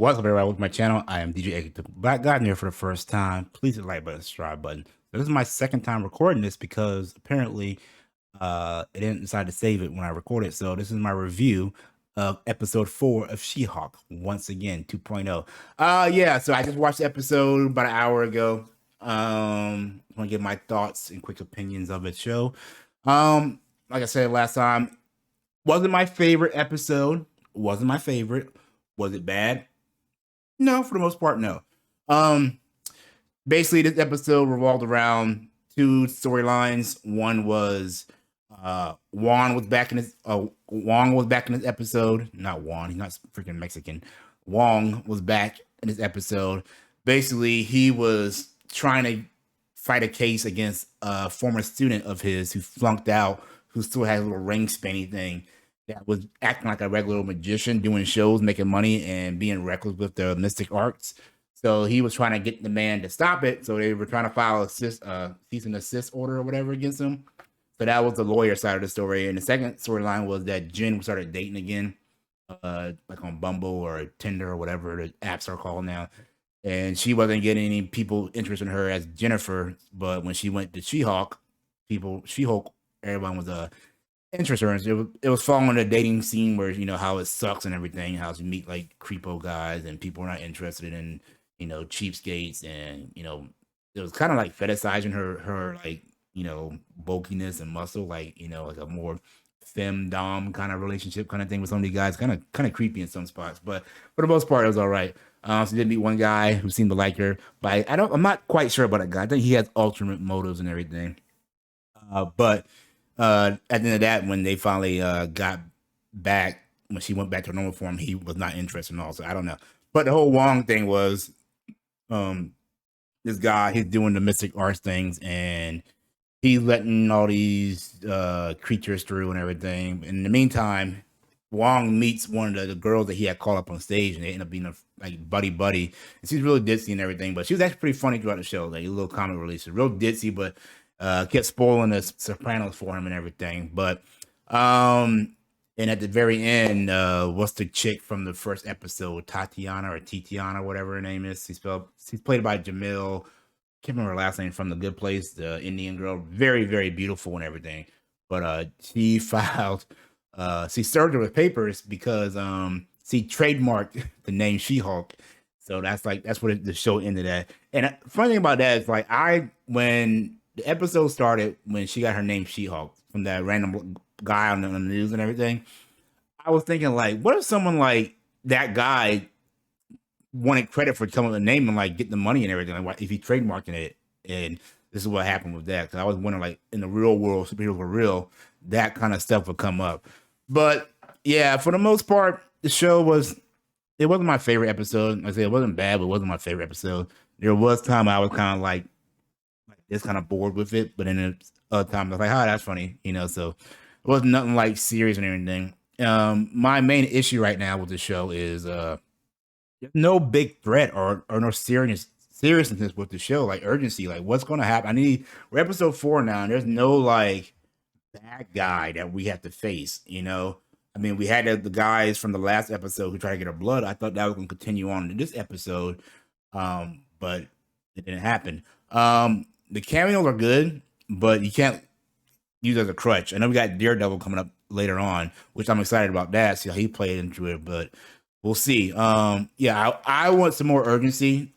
What's up, everybody? Welcome to my channel. I am DJ Egg, the Black God, here for the first time. Please hit the like button, subscribe button. So this is my second time recording this because apparently it didn't decide to save it when I recorded. So this is my review of episode 4 of She-Hulk, once again 2.0. Yeah, so I just watched the episode about an hour ago. I want to give my thoughts and quick opinions of the show. Like I said last time, wasn't my favorite episode. Wasn't my favorite. Was it bad? No, for the most part, no. Um, Basically, this episode revolved around two storylines. One was Juan was back in this. Wong was back in this episode. Not Juan. He's not freaking Mexican. Wong was back in this episode. Basically, he was trying to fight a case against a former student of his who flunked out, who still had a little ring spinny thing, that was acting like a regular magician, doing shows, making money, and being reckless with the mystic arts. So he was trying to get the man to stop it. So they were trying to file a cease and desist order or whatever against him. So that was the lawyer side of the story. And the second storyline was that Jen started dating again, like on Bumble or Tinder or whatever the apps are called now. And she wasn't getting any people interested in her as Jennifer. But when she went to She-Hulk, everyone was interest her. It was following the dating scene where how it sucks and everything, how you meet like creepo guys and people are not interested in cheapskates, and it was kind of like fetishizing her like bulkiness and muscle, like like a more femdom kind of relationship kind of thing with some of these guys, kind of creepy in some spots, but for the most part it was all right. So did meet one guy who seemed to like her, but I'm not quite sure about that guy. I think he has alternate motives and everything. But at the end of that, when they finally got back, when she went back to her normal form, he was not interested in all. So I don't know. But the whole Wong thing was, um, this guy, he's doing the mystic arts things, and he's letting all these creatures through and everything. In the meantime, Wong meets one of the girls that he had called up on stage, and they end up being like buddy. And she's really ditzy and everything, but she was actually pretty funny throughout the show. Like a little comic release, real ditzy, but kept spoiling the Sopranos for him and everything. But and at the very end, what's the chick from the first episode, Tatiana or Titiana, whatever her name is? She's played by Jamil. Can't remember her last name, from The Good Place, the Indian girl. Very, very beautiful and everything. But she filed, she served her with papers because she trademarked the name She-Hulk. So that's what the show ended at. And funny thing about that is, like, when the episode started, when she got her name She-Hulk from that random guy on the news and everything, I was thinking, like, what if someone like that guy wanted credit for coming with the name and like get the money and everything, like if he trademarking it? And this is what happened with that, because I was wondering, like, in the real world, superheroes were real, that kind of stuff would come up. But yeah, for the most part, the show it wasn't my favorite episode. I said it wasn't bad, but it wasn't my favorite episode. There was time I was kind of like just kind of bored with it, but then other times I was like, "Oh, that's funny," So it wasn't nothing like serious or anything. My main issue right now with the show is there's no big threat or no seriousness with the show, like urgency, like what's going to happen. We're episode 4 now, and there's no like bad guy that we have to face. I mean, we had the guys from the last episode who tried to get our blood. I thought that was going to continue on in this episode, but it didn't happen. The cameos are good, but you can't use it as a crutch. I know we got Daredevil coming up later on, which I'm excited about that. See how he played into it, but we'll see. Yeah, I want some more urgency.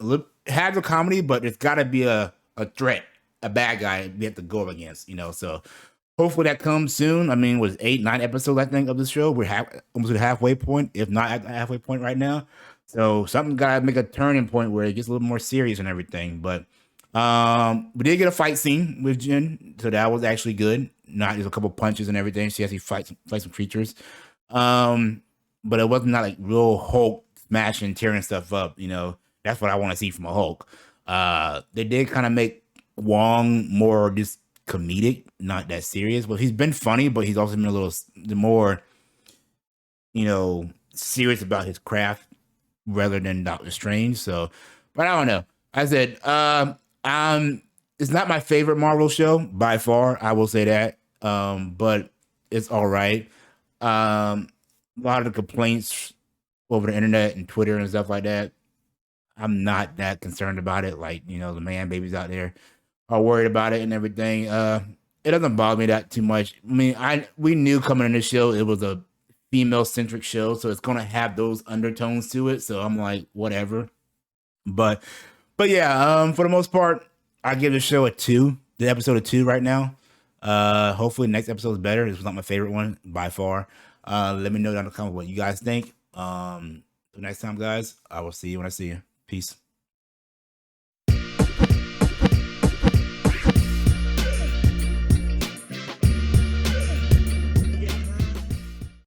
Have a comedy, but it's got to be a threat, a bad guy we have to go up against. So hopefully that comes soon. I mean, was 8-9 episodes, I think, of the show. We're almost at the halfway point, if not at the halfway point right now. So something got to make a turning point where it gets a little more serious and everything. But we did get a fight scene with Jen, so that was actually good. Not just a couple punches and everything. She actually fight some creatures. But it wasn't not like real Hulk smashing, tearing stuff up. That's what I want to see from a Hulk. They did kind of make Wong more just comedic, not that serious. But he's been funny, but he's also been a little more, serious about his craft rather than Doctor Strange. So, but I don't know. I said, it's not my favorite Marvel show by far. I will say that. But it's all right. A lot of the complaints over the internet and Twitter and stuff like that, I'm not that concerned about it. Like, you know, the man babies out there are worried about it and everything. It doesn't bother me that too much. I mean, we knew coming in this show it was a female centric show, so it's gonna have those undertones to it. So I'm like, whatever. But yeah, for the most part, I give the show a 2. The episode of 2 right now. Hopefully next episode is better. This was not my favorite one by far. Let me know down in the comments what you guys think. Till next time, guys. I will see you when I see you. Peace.